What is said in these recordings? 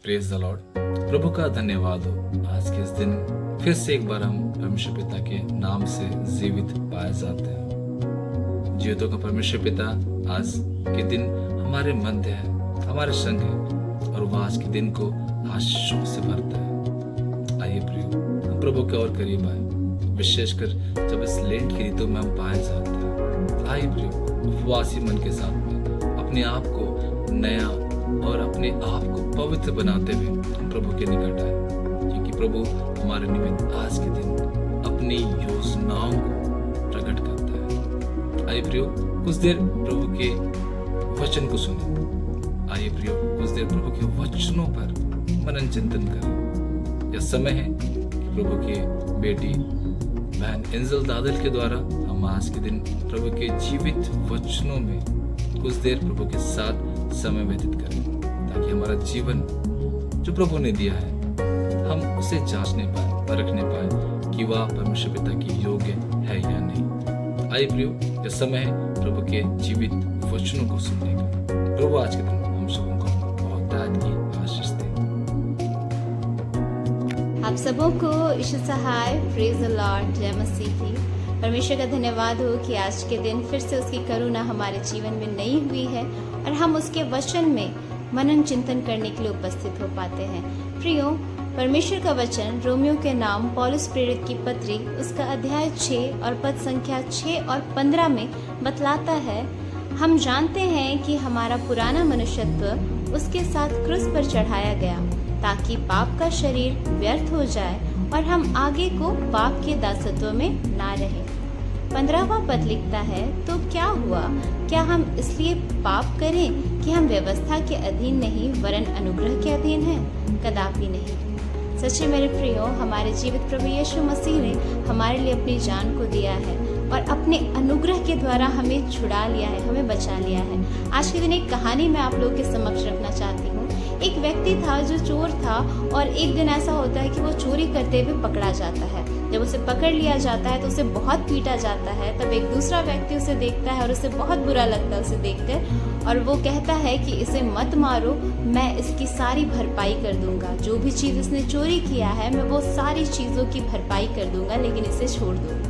Praise the Lord. प्रभु का धन्यवाद हो। आज के इस दिन फिर से एक बार हम परमेश्वर पिता के नाम से जीवित पाए जाते हैं। जीवितों का परमेश्वर पिता आज के दिन हमारे मध्य है, हमारे संग है और वह आज के दिन को आशीषों से भरता है। आइए प्रियो, हम प्रभु के और करीब आए, विशेषकर जब इस लेंट की ऋतु में हम पाए जाते हैं। आइए प्रियो, उपवासी मन के साथ में अपने आप को नया और अपने आप को पवित्र बनाते हुए हम प्रभु के निकट आए, क्योंकि प्रभु हमारे निमित्त आज के दिन अपनी योजनाओं को प्रकट करता है। आइए प्रियो, कुछ देर प्रभु के वचन को सुने। आइए प्रियो, कुछ देर प्रभु के वचनों पर मनन चिंतन करें। यह समय है कि प्रभु के बेटी बहन एंजल दादल के द्वारा हम आज के दिन प्रभु के जीवित वचनों में कुछ देर प्रभु के साथ समय व्यतीत करें, ताकि हमारा जीवन जो प्रभु ने दिया है हम उसे जांचने पाए, परखने पाए कि वह परमेश्वर पिता की योग्य है या नहीं। आइए प्रियो, यह समय है प्रभु के जीवित वचनों को सुनने का। प्रभु आज के दिन हम सबों को बहुत की आशीष दे। आप सबों को ईश्वर सहाय, प्रेज द लॉर्ड, जय मसीह की। परमेश्वर का धन्यवाद हो कि आज के दिन फिर से उसकी करुणा हमारे जीवन में नई हुई है और हम उसके वचन में मनन चिंतन करने के लिए उपस्थित हो पाते हैं। प्रियो, परमेश्वर का वचन रोमियो के नाम पौलुस प्रेरित की पत्री उसका अध्याय 6 और पद संख्या 6 और 15 में बतलाता है, हम जानते हैं कि हमारा पुराना मनुष्यत्व उसके साथ क्रूस पर चढ़ाया गया, ताकि पाप का शरीर व्यर्थ हो जाए और हम आगे को पाप के दासत्व में ना रहे। 15वां पद लिखता है, तो क्या हुआ? क्या हम इसलिए पाप करें कि हम व्यवस्था के अधीन नहीं वरन अनुग्रह के अधीन हैं? कदापि नहीं। सच्चे मेरे प्रियो, हमारे जीवित प्रभु यीशु मसीह ने हमारे लिए अपनी जान को दिया है और अपने अनुग्रह के द्वारा हमें छुड़ा लिया है, हमें बचा लिया है। आज के दिन एक कहानी मैं आप लोगों के समक्ष रखना चाहती हूँ। एक व्यक्ति था जो चोर था और एक दिन ऐसा होता है कि वो चोरी करते हुए पकड़ा जाता है। जब उसे पकड़ लिया जाता है तो उसे बहुत पीटा जाता है। तब एक दूसरा व्यक्ति उसे देखता है और उसे बहुत बुरा लगता है उसे देखकर, और वो कहता है कि इसे मत मारो, मैं इसकी सारी भरपाई कर दूंगा। जो भी चीज़ इसने चोरी किया है मैं वो सारी चीज़ों की भरपाई कर दूंगा, लेकिन इसे छोड़ दो।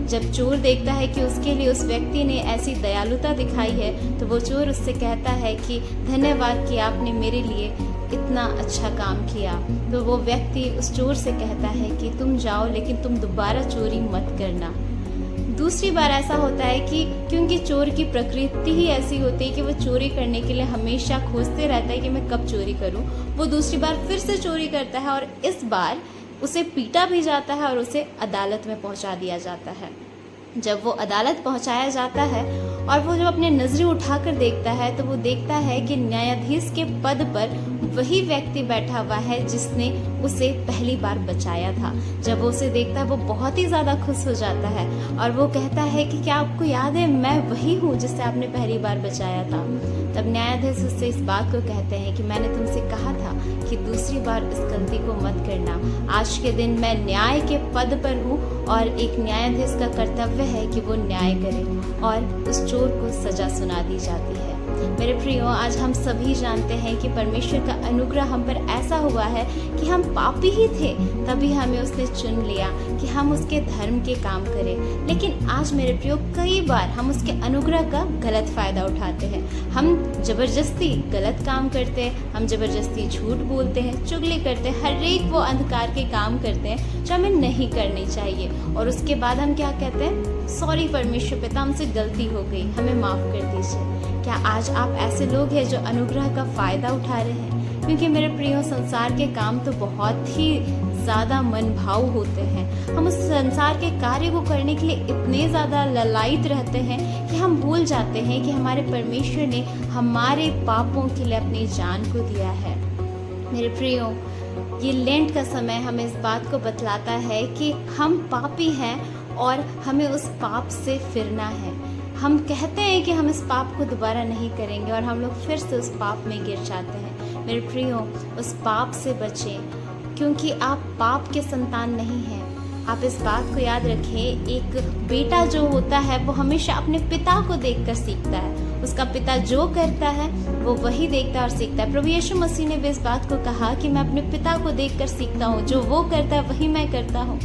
जब चोर देखता है कि उसके लिए उस व्यक्ति ने ऐसी दयालुता दिखाई है, तो वो चोर उससे कहता है कि धन्यवाद कि आपने मेरे लिए इतना अच्छा काम किया। तो वो व्यक्ति उस चोर से कहता है कि तुम जाओ, लेकिन तुम दोबारा चोरी मत करना। दूसरी बार ऐसा होता है कि क्योंकि चोर की प्रकृति ही ऐसी होती है कि वो चोरी करने के लिए हमेशा खोजते रहता है कि मैं कब चोरी करूं। वो दूसरी बार फिर से चोरी करता है और इस बार उसे पीटा भी जाता है और उसे अदालत में पहुंचा दिया जाता है। जब वो अदालत पहुंचाया जाता है और वो जब अपने नजरें उठाकर देखता है, तो वो देखता है कि न्यायाधीश के पद पर वही व्यक्ति बैठा हुआ है जिसने उसे पहली बार बचाया था। जब वो उसे देखता है वो बहुत ही ज़्यादा खुश हो जाता है और वो कहता है कि क्या आपको याद है, मैं वही हूँ जिससे आपने पहली बार बचाया था। तब न्यायाधीश उससे इस बात को कहते हैं कि मैंने तुमसे कहा था कि दूसरी बार इस गलती को मत करना। आज के दिन मैं न्याय के पद पर हूँ और एक न्यायाधीश का कर्तव्य है कि वो न्याय करे, और उस चोर को सजा सुना दी जाती है। मेरे प्रियो, आज हम सभी जानते हैं कि परमेश्वर का अनुग्रह हम पर ऐसा हुआ है कि हम पापी ही थे, तभी हमें उसने चुन लिया कि हम उसके धर्म के काम करें। लेकिन आज मेरे प्रियो, कई बार हम उसके अनुग्रह का गलत फायदा उठाते हैं। हम जबरदस्ती गलत काम करते हैं, हम जबरदस्ती झूठ बोलते हैं, चुगली करते हैं, हर एक वो अंधकार के काम करते हैं जो हमें नहीं करनी चाहिए। और उसके बाद हम क्या कहते हैं, सॉरी परमेश्वर पिता, हमसे गलती हो गई, हमें माफ़ कर दीजिए। क्या आज आप ऐसे लोग हैं जो अनुग्रह का फ़ायदा उठा रहे हैं? क्योंकि मेरे प्रियो, संसार के काम तो बहुत ही ज़्यादा मनभाऊ होते हैं। हम उस संसार के कार्य को करने के लिए इतने ज़्यादा ललायित रहते हैं कि हम भूल जाते हैं कि हमारे परमेश्वर ने हमारे पापों के लिए अपनी जान को दिया है। मेरे प्रियो, ये लेंट का समय हमें इस बात को बतलाता है कि हम पापी हैं और हमें उस पाप से फिरना है। हम कहते हैं कि हम इस पाप को दोबारा नहीं करेंगे और हम लोग फिर से उस पाप में गिर जाते हैं। मेरे प्रियो, उस पाप से बचें, क्योंकि आप पाप के संतान नहीं हैं। आप इस बात को याद रखें, एक बेटा जो होता है वो हमेशा अपने पिता को देखकर सीखता है उसका पिता जो करता है वो वही देखता है और सीखता है। प्रभु यीशु मसीह ने भी इस बात को कहा कि मैं अपने पिता को देखकर सीखता हूँ, जो वो करता है वही मैं करता हूँ।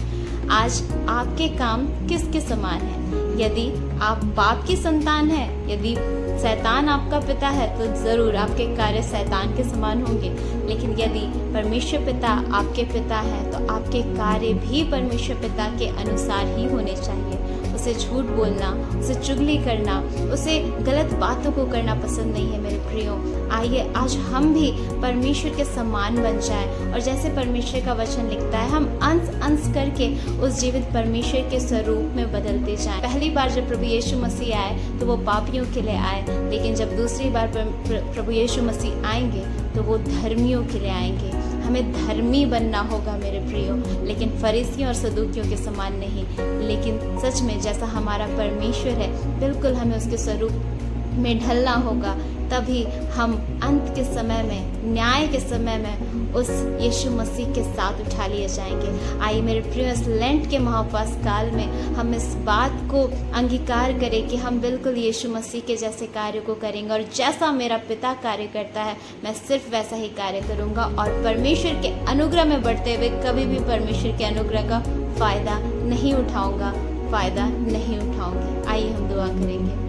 आज आपके काम किसके समान है? यदि आप पाप की संतान है, यदि शैतान आपका पिता है, तो जरूर आपके कार्य शैतान के समान होंगे। लेकिन यदि परमेश्वर पिता आपके पिता है तो आपके कार्य भी परमेश्वर पिता के अनुसार ही होने चाहिए। उसे झूठ बोलना, उसे चुगली करना, उसे गलत बातों को करना पसंद नहीं है मेरे प्रियो। आइए आज हम भी परमेश्वर के समान बन जाएं और जैसे परमेश्वर का वचन लिखता है, हम अंश अंश करके उस जीवित परमेश्वर के स्वरूप में बदलते जाएं। पहली बार जब प्रभु यीशु मसीह आए तो वो पापियों के लिए आए, लेकिन जब दूसरी बार प्रभु यीशु मसीह आएंगे तो वो धर्मियों के लिए आएंगे। हमें धर्मी बनना होगा मेरे प्रियो, लेकिन फरीसियों और सदूकियों के समान नहीं, लेकिन सच में जैसा हमारा परमेश्वर है बिल्कुल हमें उसके स्वरूप में ढलना होगा। तभी हम अंत के समय में, न्याय के समय में उस यीशु मसीह के साथ उठा लिए जाएंगे। आइए मेरे प्रिय, इस लेंट के महाउपवास काल में हम इस बात को अंगीकार करें कि हम बिल्कुल यीशु मसीह के जैसे कार्य को करेंगे और जैसा मेरा पिता कार्य करता है मैं सिर्फ वैसा ही कार्य करूंगा और परमेश्वर के अनुग्रह में बढ़ते हुए कभी भी परमेश्वर के अनुग्रह का फायदा नहीं उठाऊंगा, फायदा नहीं उठाऊंगी। आइए हम दुआ करेंगे।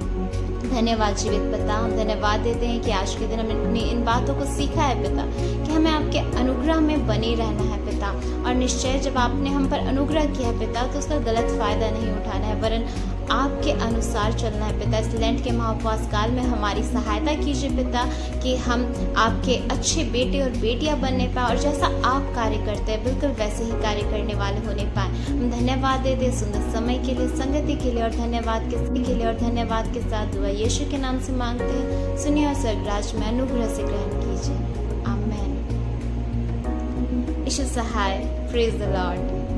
धन्यवाद जीवित पिता, हम धन्यवाद देते हैं कि आज के दिन हमने इन बातों को सीखा है पिता, कि हमें आपके अनुग्रह में बने रहना है पिता। और निश्चय जब आपने हम पर अनुग्रह किया है पिता तो उसका गलत फायदा नहीं उठाना है, वरन आपके अनुसार चलना है पिता। इस लेंट के महाउपवास काल में हमारी सहायता कीजिए पिता, कि हम आपके अच्छे बेटे और बेटियां बनने पाए और जैसा आप कार्य करते हैं बिल्कुल वैसे ही कार्य करने वाले होने पाए। हम धन्यवाद देते हैं सुंदर समय के लिए, संगति के लिए और धन्यवाद के साथ दुआ यीशु के नाम से मांगते हैं। सुनिए और स्वर्गराज में अनुग्रह से ग्रहण कीजिए। आमेन। ईश्वर सहाय। Praise the Lord.